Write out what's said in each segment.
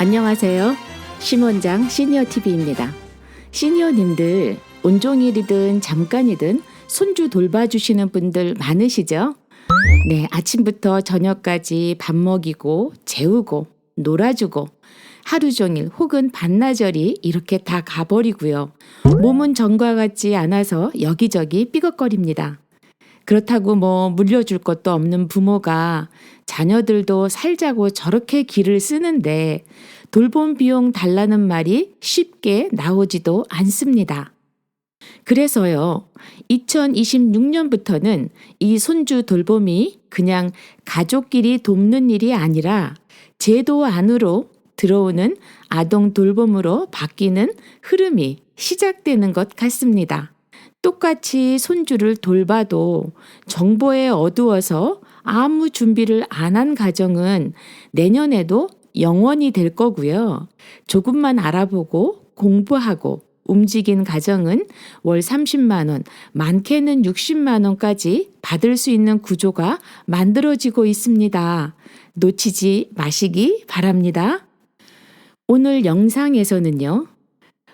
안녕하세요. 심원장 시니어TV입니다. 시니어님들 온종일이든 잠깐이든 손주 돌봐주시는 분들 많으시죠? 네, 아침부터 저녁까지 밥 먹이고 재우고 놀아주고 하루 종일 혹은 반나절이 이렇게 다 가버리고요. 몸은 전과 같지 않아서 여기저기 삐걱거립니다. 그렇다고 물려줄 것도 없는 부모가 자녀들도 살자고 저렇게 기를 쓰는데 돌봄 비용 달라는 말이 쉽게 나오지도 않습니다. 그래서요, 2026년부터는 이 손주 돌봄이 그냥 가족끼리 돕는 일이 아니라 제도 안으로 들어오는 아동 돌봄으로 바뀌는 흐름이 시작되는 것 같습니다. 똑같이 손주를 돌봐도 정보에 어두워서 아무 준비를 안 한 가정은 내년에도 영원히 될 거고요. 조금만 알아보고 공부하고 움직인 가정은 월 30만 원, 많게는 60만 원까지 받을 수 있는 구조가 만들어지고 있습니다. 놓치지 마시기 바랍니다. 오늘 영상에서는요,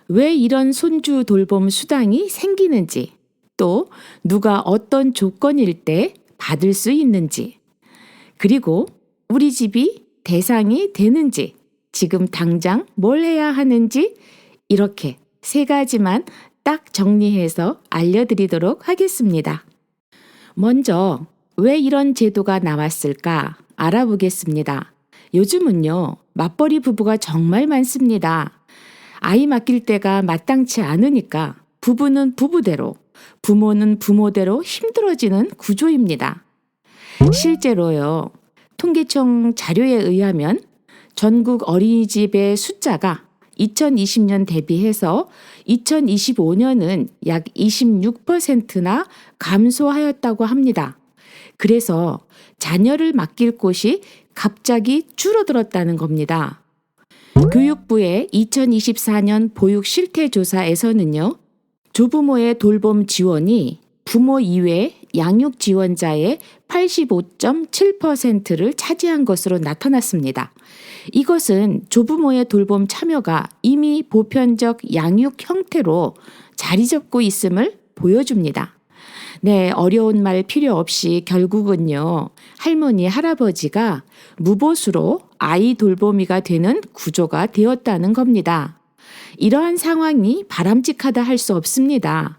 왜 이런 손주 돌봄 수당이 생기는지, 또 누가 어떤 조건일 때 받을 수 있는지, 그리고 우리 집이 대상이 되는지, 지금 당장 뭘 해야 하는지 이렇게 세 가지만 딱 정리해서 알려드리도록 하겠습니다. 먼저 왜 이런 제도가 나왔을까 알아보겠습니다. 요즘은요, 맞벌이 부부가 정말 많습니다. 아이 맡길 때가 마땅치 않으니까 부부는 부부대로, 부모는 부모대로 힘들어지는 구조입니다. 실제로요, 통계청 자료에 의하면 전국 어린이집의 숫자가 2020년 대비해서 2025년은 약 26%나 감소하였다고 합니다. 그래서 자녀를 맡길 곳이 갑자기 줄어들었다는 겁니다. 교육부의 2024년 보육 실태조사에서는요, 조부모의 돌봄 지원이 부모 이외 양육 지원자의 85.7%를 차지한 것으로 나타났습니다. 이것은 조부모의 돌봄 참여가 이미 보편적 양육 형태로 자리 잡고 있음을 보여줍니다. 네, 어려운 말 필요 없이 결국은요, 할머니, 할아버지가 무보수로 아이 돌보미가 되는 구조가 되었다는 겁니다. 이러한 상황이 바람직하다 할 수 없습니다.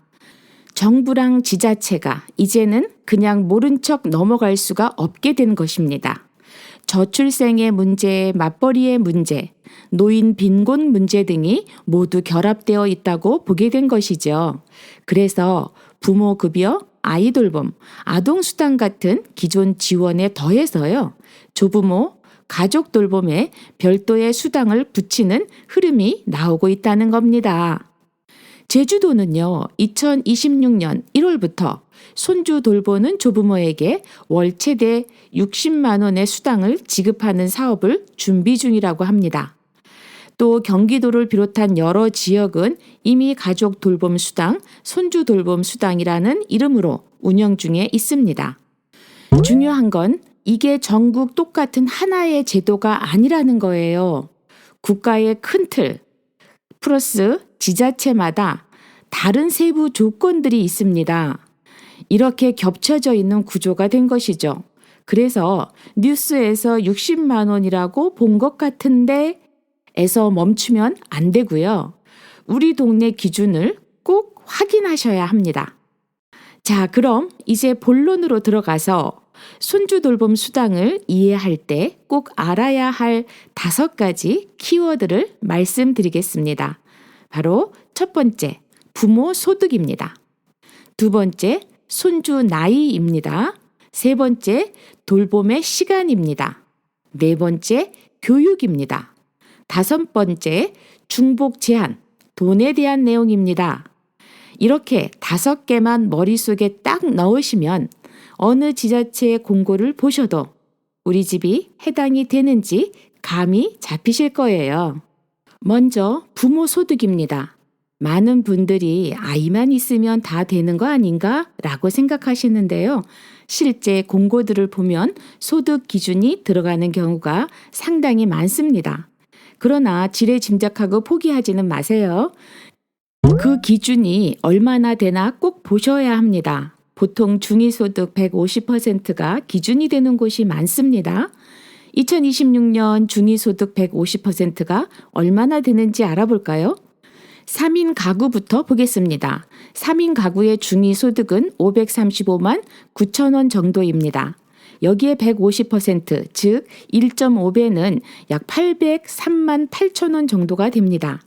정부랑 지자체가 이제는 그냥 모른 척 넘어갈 수가 없게 된 것입니다. 저출생의 문제, 맞벌이의 문제, 노인 빈곤 문제 등이 모두 결합되어 있다고 보게 된 것이죠. 그래서 부모급여, 아이돌봄, 아동수당 같은 기존 지원에 더해서요, 조부모, 가족 돌봄에 별도의 수당을 붙이는 흐름이 나오고 있다는 겁니다. 제주도는요, 2026년 1월부터 손주 돌보는 조부모에게 월 최대 60만 원의 수당을 지급하는 사업을 준비 중이라고 합니다. 또 경기도를 비롯한 여러 지역은 이미 가족 돌봄 수당, 손주 돌봄 수당이라는 이름으로 운영 중에 있습니다. 중요한 건 이게 전국 똑같은 하나의 제도가 아니라는 거예요. 국가의 큰 틀, 플러스 지자체마다 다른 세부 조건들이 있습니다. 이렇게 겹쳐져 있는 구조가 된 것이죠. 그래서 뉴스에서 60만 원이라고 본 것 같은데 에서 멈추면 안 되고요. 우리 동네 기준을 꼭 확인하셔야 합니다. 자, 그럼 이제 본론으로 들어가서 손주 돌봄 수당을 이해할 때 꼭 알아야 할 5가지 키워드를 말씀드리겠습니다. 바로 첫 번째, 부모 소득입니다. 두 번째, 손주 나이입니다. 세 번째, 돌봄의 시간입니다. 네 번째, 교육입니다. 다섯 번째, 중복 제한, 돈에 대한 내용입니다. 이렇게 5개만 머릿속에 딱 넣으시면 어느 지자체의 공고를 보셔도 우리 집이 해당이 되는지 감이 잡히실 거예요. 먼저 부모 소득입니다. 많은 분들이 아이만 있으면 다 되는 거 아닌가? 라고 생각하시는데요. 실제 공고들을 보면 소득 기준이 들어가는 경우가 상당히 많습니다. 그러나 지레 짐작하고 포기하지는 마세요. 그 기준이 얼마나 되나 꼭 보셔야 합니다. 보통 중위소득 150%가 기준이 되는 곳이 많습니다. 2026년 중위소득 150%가 얼마나 되는지 알아볼까요? 3인 가구부터 보겠습니다. 3인 가구의 중위소득은 535만 9천 원 정도입니다. 여기에 150%, 즉 1.5배는 약 803만 8천 원 정도가 됩니다.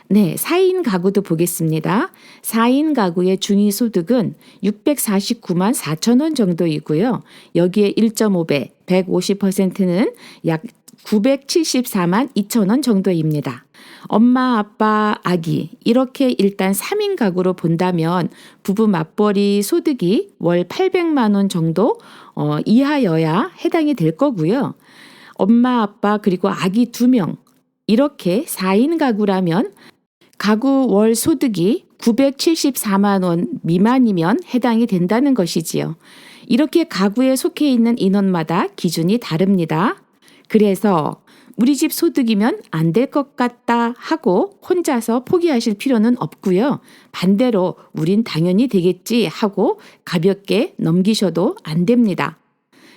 네, 4인 가구도 보겠습니다. 4인 가구의 중위소득은 649만 4천 원 정도이고요. 여기에 1.5배, 150%는 약 974만 2천 원 정도입니다. 엄마, 아빠, 아기 이렇게 일단 3인 가구로 본다면 부부 맞벌이 소득이 월 800만 원 정도 이하여야 해당이 될 거고요. 엄마, 아빠 그리고 아기 2명 이렇게 4인 가구라면 가구 월 소득이 974만 원 미만이면 해당이 된다는 것이지요. 이렇게 가구에 속해 있는 인원마다 기준이 다릅니다. 그래서 우리 집 소득이면 안 될 것 같다 하고 혼자서 포기하실 필요는 없고요. 반대로 우린 당연히 되겠지 하고 가볍게 넘기셔도 안 됩니다.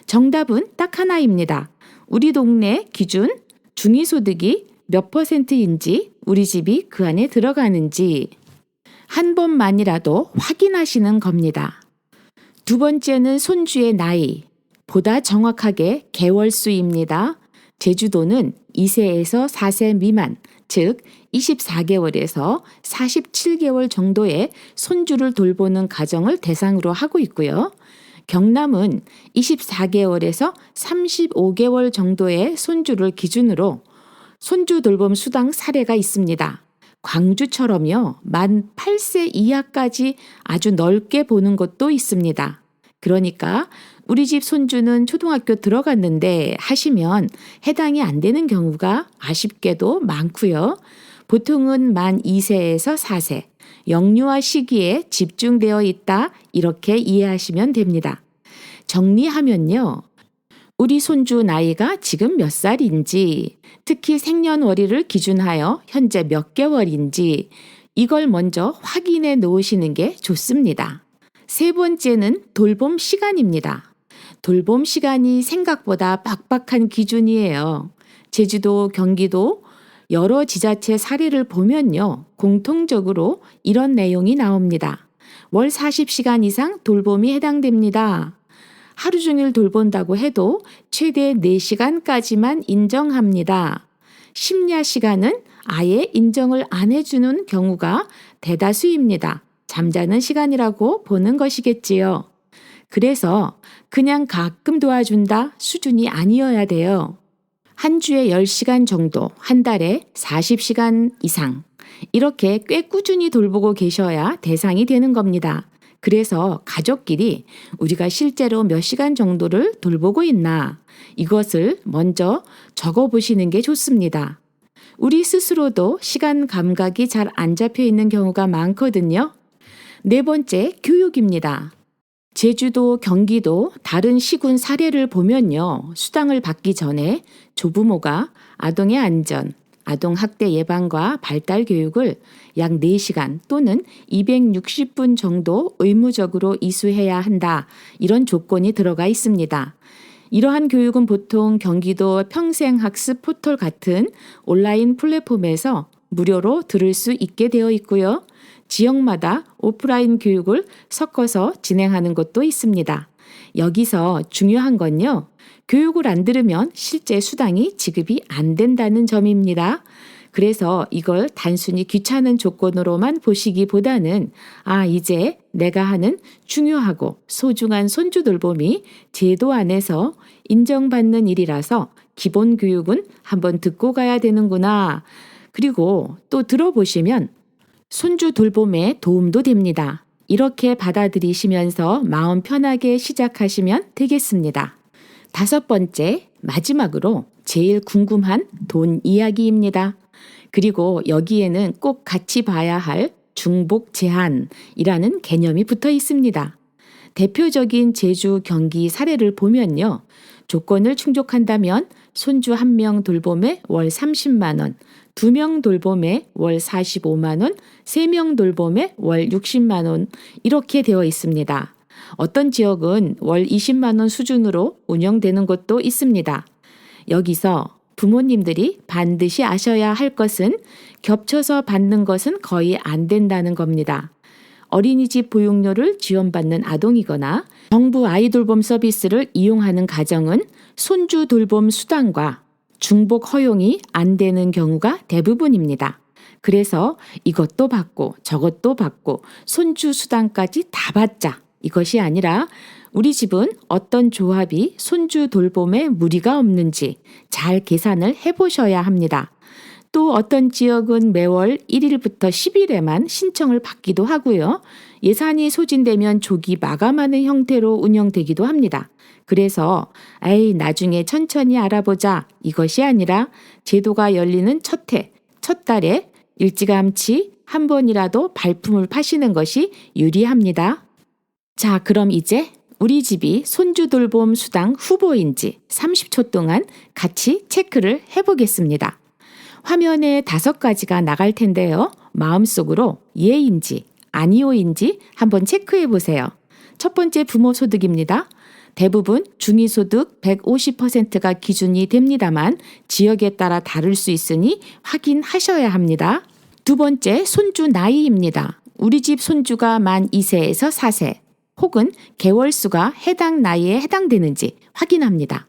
정답은 딱 하나입니다. 우리 동네 기준 중위소득이 몇 %인지 우리 집이 그 안에 들어가는지 한 번만이라도 확인하시는 겁니다. 두 번째는 손주의 나이, 보다 정확하게 개월수입니다. 제주도는 2세에서 4세 미만, 즉 24개월에서 47개월 정도의 손주를 돌보는 가정을 대상으로 하고 있고요. 경남은 24개월에서 35개월 정도의 손주를 기준으로 손주 돌봄 수당 사례가 있습니다. 광주처럼요, 만 8세 이하까지 아주 넓게 보는 곳도 있습니다. 그러니까 우리 집 손주는 초등학교 들어갔는데 하시면 해당이 안 되는 경우가 아쉽게도 많고요. 보통은 만 2세에서 4세, 영유아 시기에 집중되어 있다 이렇게 이해하시면 됩니다. 정리하면요. 우리 손주 나이가 지금 몇 살인지, 특히 생년월일을 기준하여 현재 몇 개월인지 이걸 먼저 확인해 놓으시는 게 좋습니다. 세 번째는 돌봄 시간입니다. 돌봄 시간이 생각보다 빡빡한 기준이에요. 제주도, 경기도 여러 지자체 사례를 보면요. 공통적으로 이런 내용이 나옵니다. 월 40시간 이상 돌봄이 해당됩니다. 하루 종일 돌본다고 해도 최대 4시간까지만 인정합니다. 심야 시간은 아예 인정을 안 해주는 경우가 대다수입니다. 잠자는 시간이라고 보는 것이겠지요. 그래서 그냥 가끔 도와준다 수준이 아니어야 돼요. 한 주에 10시간 정도, 한 달에 40시간 이상 이렇게 꽤 꾸준히 돌보고 계셔야 대상이 되는 겁니다. 그래서 가족끼리 우리가 실제로 몇 시간 정도를 돌보고 있나 이것을 먼저 적어보시는 게 좋습니다. 우리 스스로도 시간 감각이 잘 안 잡혀 있는 경우가 많거든요. 네 번째, 교육입니다. 제주도, 경기도 다른 시군 사례를 보면요. 수당을 받기 전에 조부모가 아동의 안전, 아동 학대 예방과 발달 교육을 약 4시간 또는 260분 정도 의무적으로 이수해야 한다. 이런 조건이 들어가 있습니다. 이러한 교육은 보통 경기도 평생학습 포털 같은 온라인 플랫폼에서 무료로 들을 수 있게 되어 있고요. 지역마다 오프라인 교육을 섞어서 진행하는 곳도 있습니다. 여기서 중요한 건요. 교육을 안 들으면 실제 수당이 지급이 안 된다는 점입니다. 그래서 이걸 단순히 귀찮은 조건으로만 보시기보다는 이제 내가 하는 중요하고 소중한 손주 돌봄이 제도 안에서 인정받는 일이라서 기본 교육은 한번 듣고 가야 되는구나. 그리고 또 들어보시면 손주 돌봄에 도움도 됩니다. 이렇게 받아들이시면서 마음 편하게 시작하시면 되겠습니다. 5번째, 마지막으로 제일 궁금한 돈 이야기입니다. 그리고 여기에는 꼭 같이 봐야 할 중복 제한이라는 개념이 붙어 있습니다. 대표적인 제주, 경기 사례를 보면요. 조건을 충족한다면 손주 1명 돌봄에 월 30만 원, 2명 돌봄에 월 45만 원, 3명 돌봄에 월 60만 원 이렇게 되어 있습니다. 어떤 지역은 월 20만 원 수준으로 운영되는 곳도 있습니다. 여기서 부모님들이 반드시 아셔야 할 것은 겹쳐서 받는 것은 거의 안 된다는 겁니다. 어린이집 보육료를 지원받는 아동이거나 정부 아이돌봄 서비스를 이용하는 가정은 손주 돌봄 수당과 중복 허용이 안 되는 경우가 대부분입니다. 그래서 이것도 받고 저것도 받고 손주 수당까지 다 받자. 이것이 아니라 우리 집은 어떤 조합이 손주 돌봄에 무리가 없는지 잘 계산을 해보셔야 합니다. 또 어떤 지역은 매월 1일부터 10일에만 신청을 받기도 하고요. 예산이 소진되면 조기 마감하는 형태로 운영되기도 합니다. 그래서 나중에 천천히 알아보자 이것이 아니라 제도가 열리는 첫 해, 첫 달에 일찌감치 한 번이라도 발품을 파시는 것이 유리합니다. 자, 그럼 이제 우리 집이 손주 돌봄 수당 후보인지 30초 동안 같이 체크를 해보겠습니다. 화면에 5가지가 나갈 텐데요. 마음속으로 예인지 아니오인지 한번 체크해 보세요. 첫 번째 부모 소득입니다. 대부분 중위소득 150%가 기준이 됩니다만 지역에 따라 다를 수 있으니 확인하셔야 합니다. 두 번째 손주 나이입니다. 우리 집 손주가 만 2세에서 4세 혹은 개월수가 해당 나이에 해당되는지 확인합니다.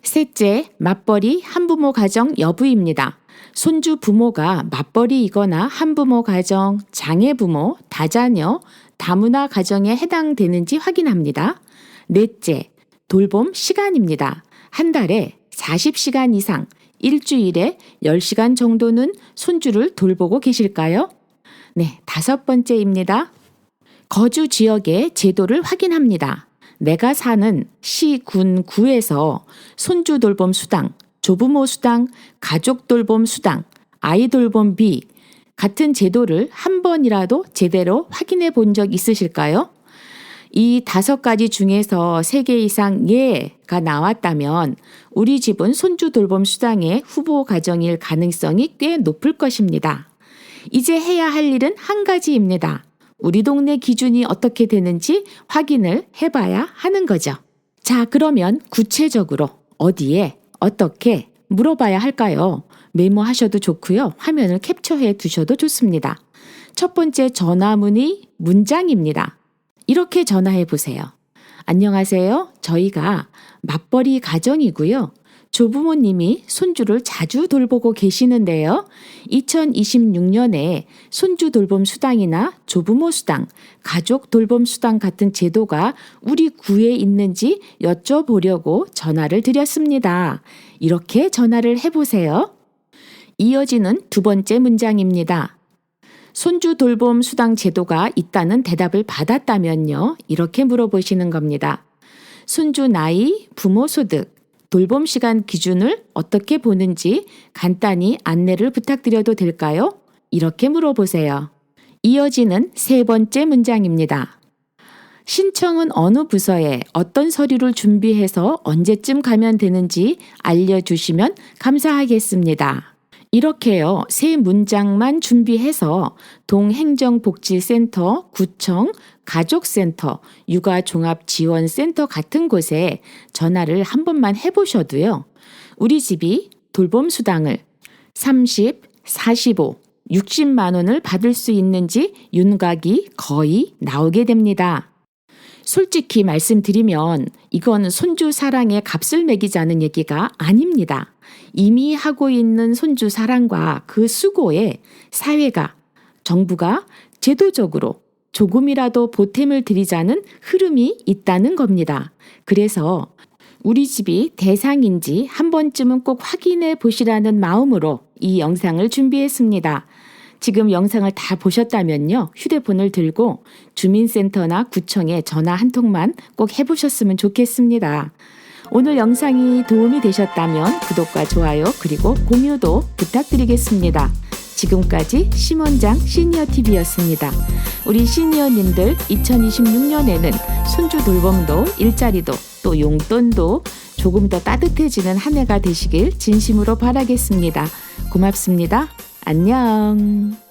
셋째, 맞벌이 한부모 가정 여부입니다. 손주 부모가 맞벌이이거나 한부모 가정, 장애부모, 다자녀, 다문화 가정에 해당되는지 확인합니다. 넷째, 돌봄 시간입니다. 한 달에 40시간 이상, 일주일에 10시간 정도는 손주를 돌보고 계실까요? 네, 5번째입니다. 거주 지역의 제도를 확인합니다. 내가 사는 시, 군, 구에서 손주 돌봄 수당, 조부모 수당, 가족 돌봄 수당, 아이 돌봄비 같은 제도를 한 번이라도 제대로 확인해 본 적 있으실까요? 이 5가지 중에서 3개 이상 예가 나왔다면 우리 집은 손주 돌봄 수당의 후보 가정일 가능성이 꽤 높을 것입니다. 이제 해야 할 일은 한 가지입니다. 우리 동네 기준이 어떻게 되는지 확인을 해봐야 하는 거죠. 자, 그러면 구체적으로 어디에 어떻게 물어봐야 할까요? 메모하셔도 좋고요. 화면을 캡처해 두셔도 좋습니다. 첫 번째 전화 문의 문장입니다. 이렇게 전화해 보세요. 안녕하세요. 저희가 맞벌이 가정이고요. 조부모님이 손주를 자주 돌보고 계시는데요. 2026년에 손주 돌봄 수당이나 조부모 수당, 가족 돌봄 수당 같은 제도가 우리 구에 있는지 여쭤보려고 전화를 드렸습니다. 이렇게 전화를 해보세요. 이어지는 두 번째 문장입니다. 손주 돌봄 수당 제도가 있다는 대답을 받았다면요. 이렇게 물어보시는 겁니다. 손주 나이, 부모 소득, 돌봄 시간 기준을 어떻게 보는지 간단히 안내를 부탁드려도 될까요? 이렇게 물어보세요. 이어지는 세 번째 문장입니다. 신청은 어느 부서에 어떤 서류를 준비해서 언제쯤 가면 되는지 알려주시면 감사하겠습니다. 이렇게요, 세 문장만 준비해서 동행정복지센터, 구청, 가족센터, 육아종합지원센터 같은 곳에 전화를 한 번만 해보셔도요. 우리 집이 돌봄수당을 30, 45, 60만 원을 받을 수 있는지 윤곽이 거의 나오게 됩니다. 솔직히 말씀드리면 이건 손주 사랑에 값을 매기자는 얘기가 아닙니다. 이미 하고 있는 손주 사랑과 그 수고에 사회가, 정부가 제도적으로 조금이라도 보탬을 드리자는 흐름이 있다는 겁니다. 그래서 우리 집이 대상인지 한 번쯤은 꼭 확인해 보시라는 마음으로 이 영상을 준비했습니다. 지금 영상을 다 보셨다면요. 휴대폰을 들고 주민센터나 구청에 전화 한 통만 꼭 해보셨으면 좋겠습니다. 오늘 영상이 도움이 되셨다면 구독과 좋아요 그리고 공유도 부탁드리겠습니다. 지금까지 심원장 시니어TV였습니다. 우리 시니어님들 2026년에는 손주 돌봄도 일자리도 또 용돈도 조금 더 따뜻해지는 한 해가 되시길 진심으로 바라겠습니다. 고맙습니다. 안녕.